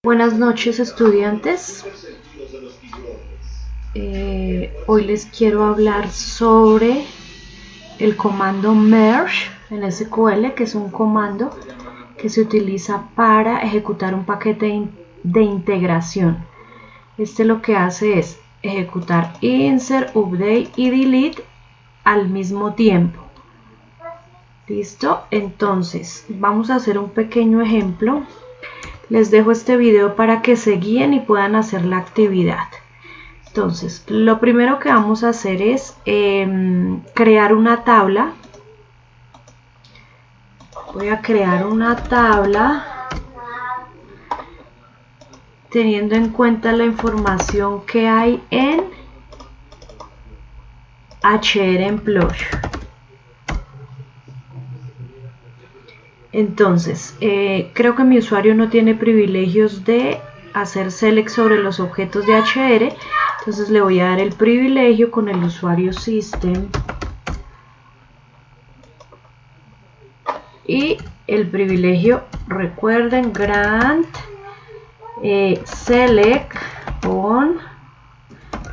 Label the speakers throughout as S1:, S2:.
S1: Buenas noches, estudiantes. Hoy les quiero hablar sobre el comando merge en SQL, que es un comando que se utiliza para ejecutar un paquete de integración. Este lo que hace es ejecutar insert, update y delete al mismo tiempo. ¿Listo? Entonces vamos a hacer un pequeño ejemplo. Les dejo este video para que se guíen y puedan hacer la actividad. Entonces, lo primero que vamos a hacer es crear una tabla. Voy a crear una tabla teniendo en cuenta la información que hay en hremploy. Entonces, creo que mi usuario no tiene privilegios de hacer select sobre los objetos de HR, entonces le voy a dar el privilegio con el usuario system y el privilegio, recuerden, grant select on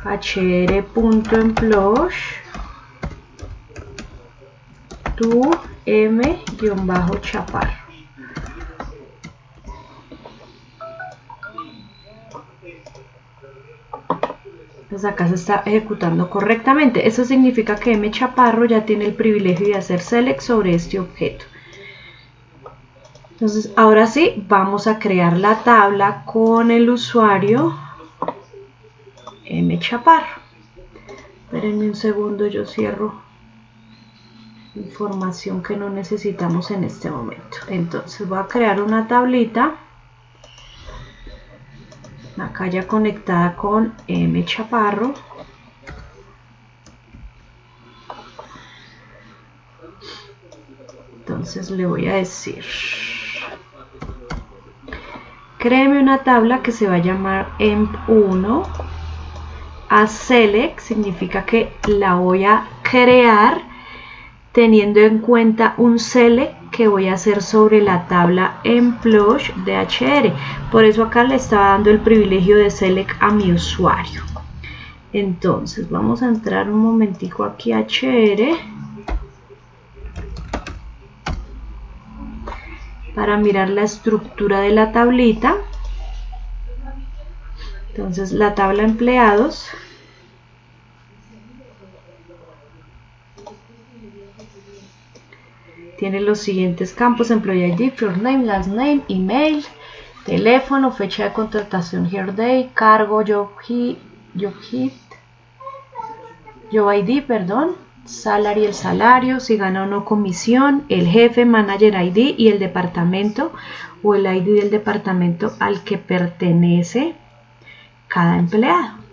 S1: hr.employ to m-chaparro. Entonces acá se está ejecutando correctamente. Eso significa que mchaparro ya tiene el privilegio de hacer select sobre este objeto. Entonces ahora sí vamos a crear la tabla con el usuario mchaparro. Espérenme un segundo, yo cierro información que no necesitamos en este momento. Entonces voy a crear una tablita acá ya conectada con mchaparro. Entonces le voy a decir, créeme una tabla que se va a llamar emp1. A select significa que la voy a crear teniendo en cuenta un select que voy a hacer sobre la tabla employ de HR. Por eso acá le estaba dando el privilegio de select a mi usuario. Entonces vamos a entrar un momentico aquí a HR para mirar la estructura de la tablita. Entonces la tabla empleados tiene los siguientes campos: Employee ID, First Name, Last Name, Email, teléfono, fecha de contratación, Hire Day, cargo, Job ID, salary, el salario, si gana o no comisión, el jefe, Manager ID y el departamento o el ID del departamento al que pertenece cada empleado.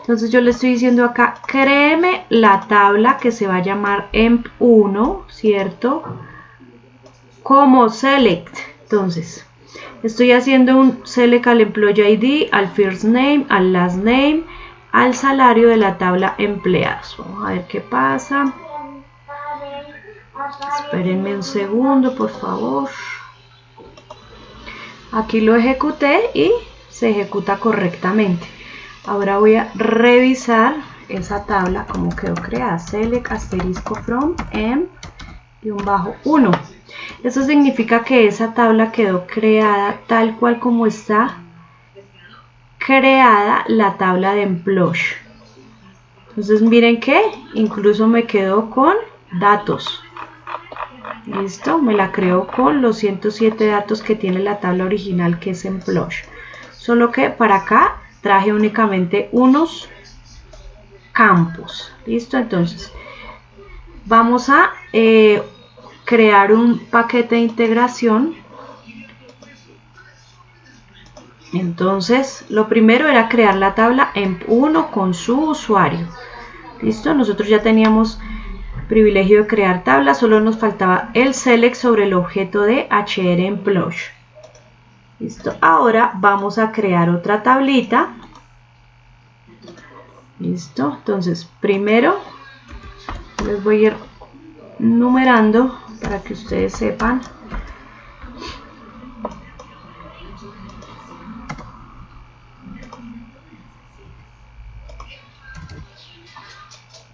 S1: Entonces yo le estoy diciendo acá, créeme la tabla que se va a llamar emp1, ¿cierto? Como select. Entonces, estoy haciendo un select al employee ID, al first name, al last name, al salario de la tabla empleados. Vamos a ver qué pasa. Espérenme un segundo, por favor. Aquí lo ejecuté y se ejecuta correctamente. Ahora voy a revisar esa tabla como quedó creada. Select asterisco from m-1. Eso significa que esa tabla quedó creada tal cual como está creada la tabla de employ. Entonces miren que incluso me quedó con datos. Listo, me la creó con los 107 datos que tiene la tabla original, que es employ. Solo que para acá traje únicamente unos campos. Listo, entonces vamos a crear un paquete de integración. Entonces lo primero era crear la tabla emp1 con su usuario. Listo, nosotros ya teníamos privilegio de crear tabla, solo nos faltaba el select sobre el objeto de hremploy. Listo, ahora vamos a crear otra tablita. Listo, entonces primero les voy a ir numerando para que ustedes sepan.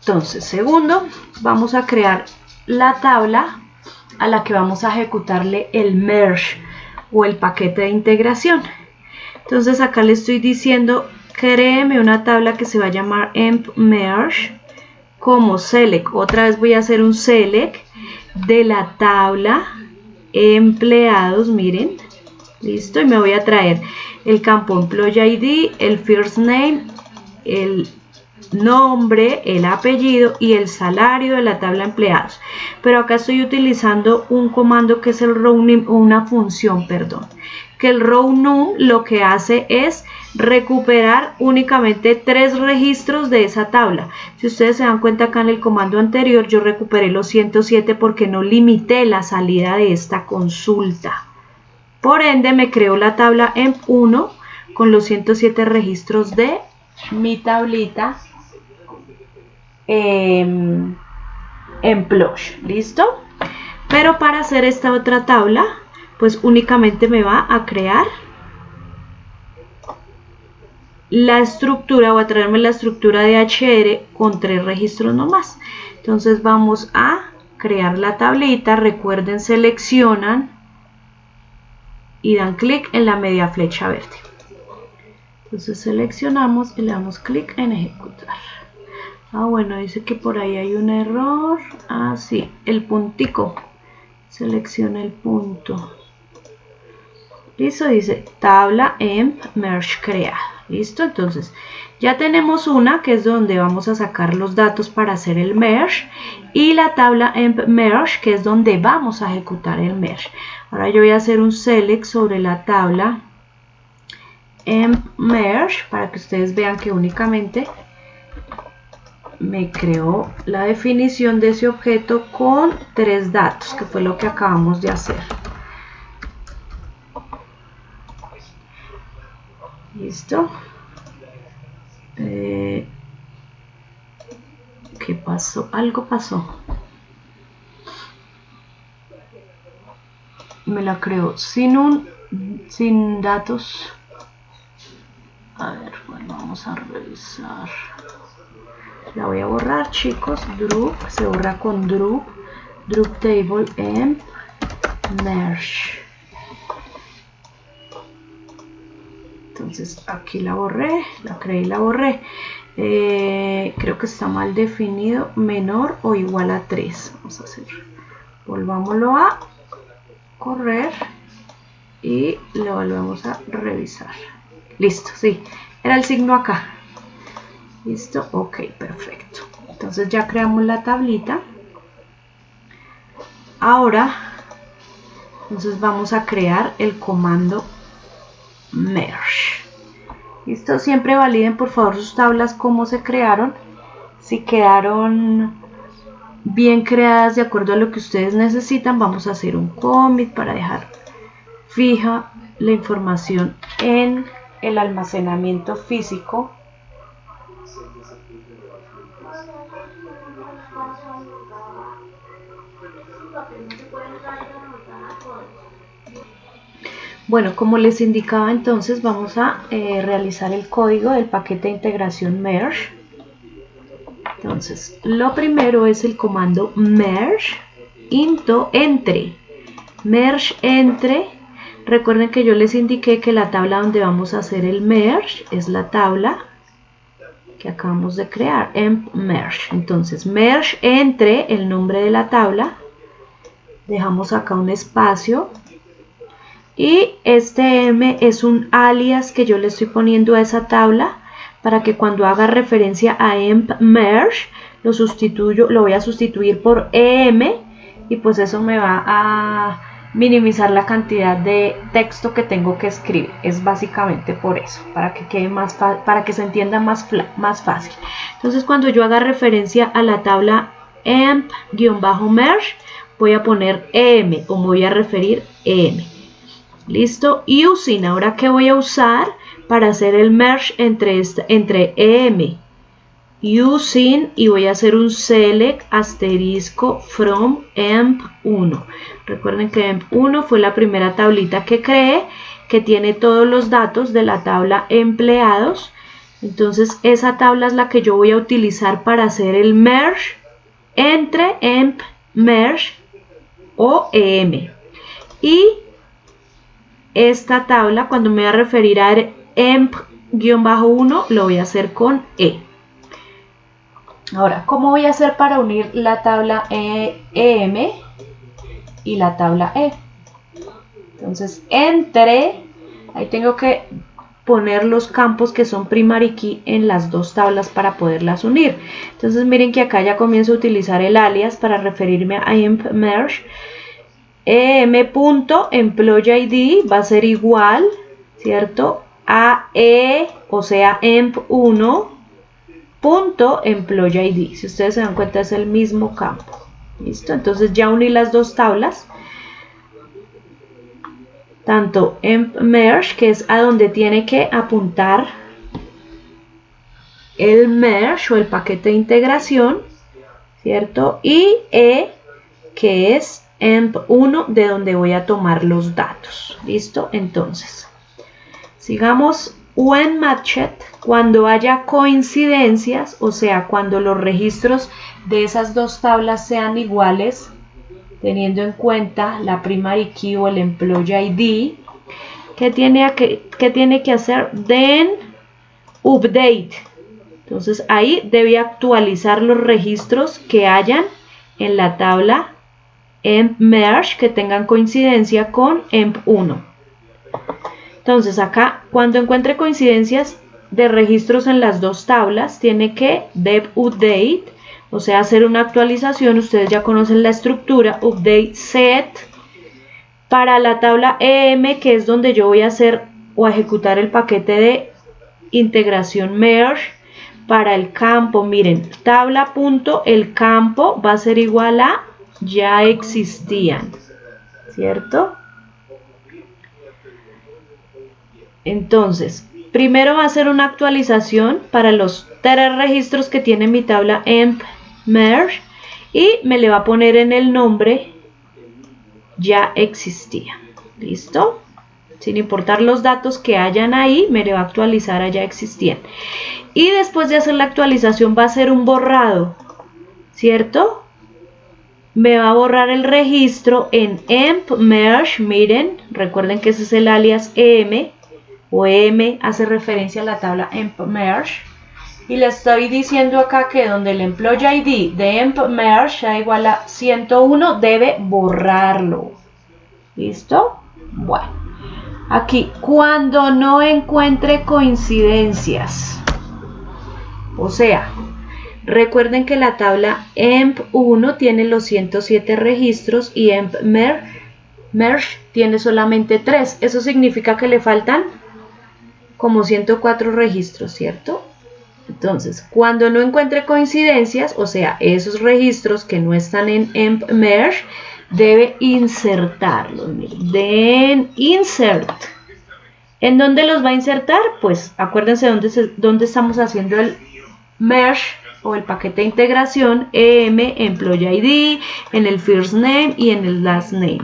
S1: Entonces, segundo, vamos a crear la tabla a la que vamos a ejecutarle el merge o el paquete de integración. Entonces acá le estoy diciendo, créeme una tabla que se va a llamar emp merge como select. Otra vez voy a hacer un select de la tabla empleados, miren, listo, y me voy a traer el campo employee ID, el first name, el nombre, el apellido y el salario de la tabla empleados. Pero acá estoy utilizando un comando que es el row name, o una función, perdón, que el row num lo que hace es recuperar únicamente 3 registros de esa tabla. Si ustedes se dan cuenta, acá en el comando anterior yo recuperé los 107 porque no limité la salida de esta consulta. Por ende me creó la tabla emp1 con los 107 registros de mi tablita employee. ¿Listo? Pero para hacer esta otra tabla, pues únicamente me va a crear la estructura, o a traerme la estructura de HR con 3 registros nomás. Entonces vamos a crear la tablita. Recuerden, seleccionan y dan clic en la media flecha verde. Entonces seleccionamos y le damos clic en ejecutar. Bueno, dice que por ahí hay un error. Sí, el puntico. Selecciona el punto. Listo, dice tabla emp merge creada. Listo, entonces ya tenemos una que es donde vamos a sacar los datos para hacer el merge, y la tabla emp merge que es donde vamos a ejecutar el merge. Ahora yo voy a hacer un select sobre la tabla emp merge para que ustedes vean que únicamente me creó la definición de ese objeto con 3 datos, que fue lo que acabamos de hacer. Listo. ¿Qué pasó? Algo pasó. Me la creó sin datos. A ver, bueno, vamos a revisar. La voy a borrar, chicos. Drup, se borra con drup. Drup table emp merge. Entonces aquí la borré, la creé y la borré. Creo que está mal definido, menor o igual a 3. Vamos a hacer, volvámoslo a correr y lo volvemos a revisar. Listo, sí, era el signo acá. Listo, ok, perfecto. Entonces ya creamos la tablita. Ahora, entonces vamos a crear el comando merge. Listo, siempre validen por favor sus tablas cómo se crearon, si quedaron bien creadas de acuerdo a lo que ustedes necesitan. Vamos a hacer un commit para dejar fija la información en el almacenamiento físico. Bueno, como les indicaba, entonces vamos a realizar el código del paquete de integración merge. Entonces, lo primero es el comando merge into entre. Merge entre. Recuerden que yo les indiqué que la tabla donde vamos a hacer el merge es la tabla que acabamos de crear, emp merge. Entonces, merge entre el nombre de la tabla. Dejamos acá un espacio. Y este M es un alias que yo le estoy poniendo a esa tabla para que cuando haga referencia a emp merge lo voy a sustituir por EM, y pues eso me va a minimizar la cantidad de texto que tengo que escribir. Es básicamente por eso, para que quede para que se entienda más fácil. Entonces cuando yo haga referencia a la tabla emp-merge voy a poner EM o me voy a referir EM. Listo, using, ahora que voy a usar para hacer el merge entre EM, using, y voy a hacer un select asterisco from emp1. Recuerden que emp1 fue la primera tablita que creé, que tiene todos los datos de la tabla empleados. Entonces esa tabla es la que yo voy a utilizar para hacer el merge entre emp merge o em. Y esta tabla, cuando me voy a referir a emp-1, lo voy a hacer con e. Ahora, ¿cómo voy a hacer para unir la tabla em y la tabla e? Entonces, ahí tengo que poner los campos que son primary key en las dos tablas para poderlas unir. Entonces miren que acá ya comienzo a utilizar el alias para referirme a emp merge. em.employee va a ser igual, ¿cierto?, a e, o sea, emp1.employee. Si ustedes se dan cuenta, es el mismo campo. ¿Listo? Entonces ya uní las dos tablas. Tanto emp merge, que es a donde tiene que apuntar el merge o el paquete de integración, ¿cierto? Y e, que es emp1, de donde voy a tomar los datos. ¿Listo? Entonces, sigamos. When matched, cuando haya coincidencias, o sea, cuando los registros de esas dos tablas sean iguales, teniendo en cuenta la primary key o el employee ID, ¿qué tiene que hacer? Then update. Entonces ahí debe actualizar los registros que hayan en la tabla emp merge que tengan coincidencia con emp1. Entonces acá, cuando encuentre coincidencias de registros en las dos tablas, tiene que dev update, o sea, hacer una actualización. Ustedes ya conocen la estructura, update set, para la tabla em, que es donde yo voy a hacer o a ejecutar el paquete de integración merge. Para el campo, miren, tabla.el campo va a ser igual a ya existían, ¿cierto? Entonces, primero va a hacer una actualización para los 3 registros que tiene mi tabla emp merge y me le va a poner en el nombre ya existía. ¿Listo? Sin importar los datos que hayan ahí, me le va a actualizar a ya existían. Y después de hacer la actualización va a hacer un borrado, ¿cierto? Me va a borrar el registro en emp merge, miren, recuerden que ese es el alias em, o em hace referencia a la tabla emp merge, y le estoy diciendo acá que donde el employee ID de emp merge sea igual a 101, debe borrarlo. ¿Listo? Bueno, aquí cuando no encuentre coincidencias, o sea, recuerden que la tabla emp1 tiene los 107 registros y emp merge tiene solamente 3. Eso significa que le faltan como 104 registros, ¿cierto? Entonces, cuando no encuentre coincidencias, o sea, esos registros que no están en emp merge, debe insertarlos. Den insert. ¿En dónde los va a insertar? Pues acuérdense dónde estamos haciendo el merge o el paquete de integración, em, employee ID, en el first name y en el last name.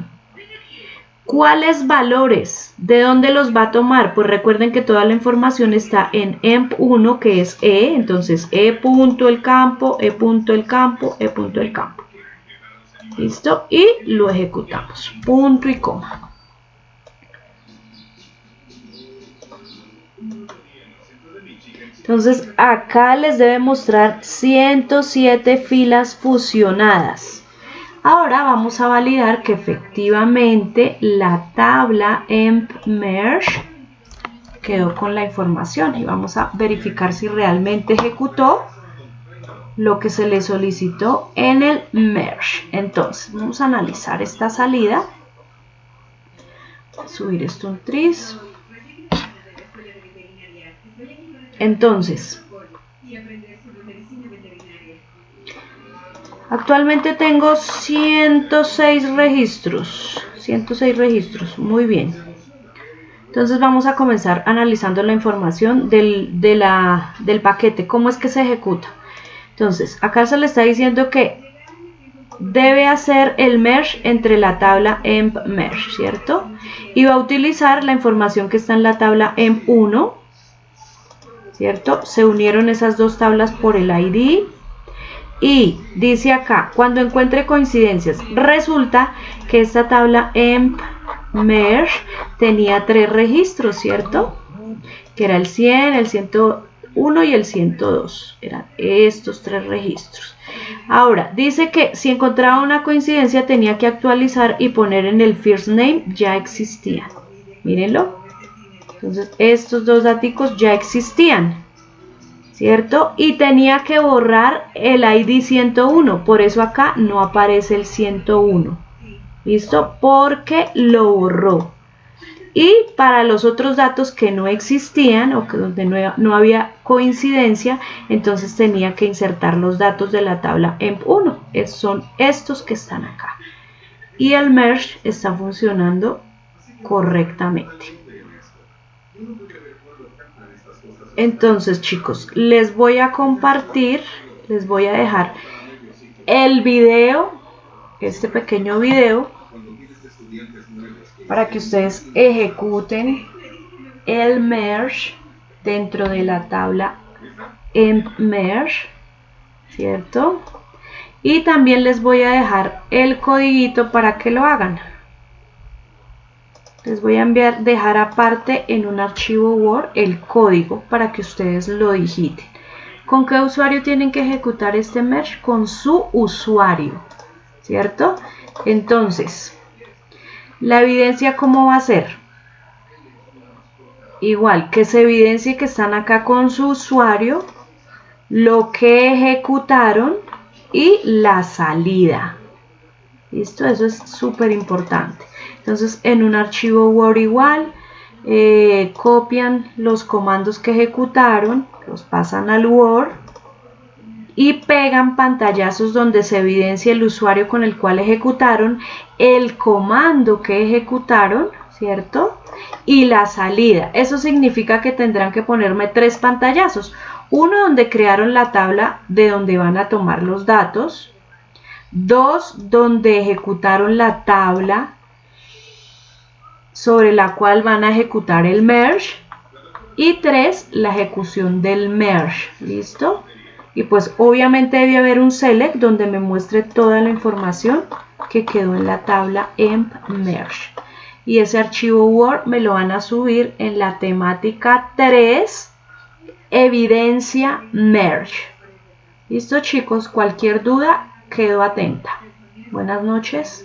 S1: ¿Cuáles valores? ¿De dónde los va a tomar? Pues recuerden que toda la información está en emp1, que es e, entonces e punto el campo, e punto el campo, e punto el campo. ¿Listo? Y lo ejecutamos. Punto y coma. Entonces acá les debe mostrar 107 filas fusionadas. Ahora vamos a validar que efectivamente la tabla emp merge quedó con la información y vamos a verificar si realmente ejecutó lo que se le solicitó en el merge. Entonces vamos a analizar esta salida. Subir esto un tris. Entonces, actualmente tengo 106 registros. 106 registros, muy bien. Entonces vamos a comenzar analizando la información del paquete. ¿Cómo es que se ejecuta? Entonces, acá se le está diciendo que debe hacer el merge entre la tabla emp merge, ¿cierto? Y va a utilizar la información que está en la tabla emp1 ¿cierto? Se unieron esas dos tablas por el ID. Y dice acá, cuando encuentre coincidencias, resulta que esta tabla emp merge tenía 3 registros, ¿cierto? Que era el 100, el 101 y el 102. Eran estos 3 registros. Ahora, dice que si encontraba una coincidencia tenía que actualizar y poner en el first name ya existían. Mírenlo. Entonces, estos dos daticos ya existían, ¿cierto? Y tenía que borrar el ID 101, por eso acá no aparece el 101, ¿listo? Porque lo borró. Y para los otros datos que no existían o que donde no había coincidencia, entonces tenía que insertar los datos de la tabla emp1, son estos que están acá. Y el merge está funcionando correctamente. Entonces, chicos, les voy a compartir, les voy a dejar el video, este pequeño video, para que ustedes ejecuten el merge dentro de la tabla emp merge, ¿cierto? Y también les voy a dejar el codiguito para que lo hagan. Les voy a dejar aparte en un archivo Word el código para que ustedes lo digiten. ¿Con qué usuario tienen que ejecutar este merge? Con su usuario, ¿cierto? Entonces, la evidencia, ¿cómo va a ser? Igual, que se evidencie que están acá con su usuario, lo que ejecutaron y la salida. ¿Listo? Eso es súper importante. Entonces, en un archivo Word igual, copian los comandos que ejecutaron, los pasan al Word y pegan pantallazos donde se evidencia el usuario con el cual ejecutaron, el comando que ejecutaron, ¿cierto? Y la salida. Eso significa que tendrán que ponerme 3 pantallazos. Uno donde crearon la tabla de donde van a tomar los datos. 2 donde ejecutaron la tabla sobre la cual van a ejecutar el merge. Y 3 la ejecución del merge. ¿Listo? Y pues obviamente debe haber un select donde me muestre toda la información que quedó en la tabla emp merge. Y ese archivo Word me lo van a subir en la temática 3, evidencia merge. ¿Listo, chicos? Cualquier duda, quedo atenta. Buenas noches.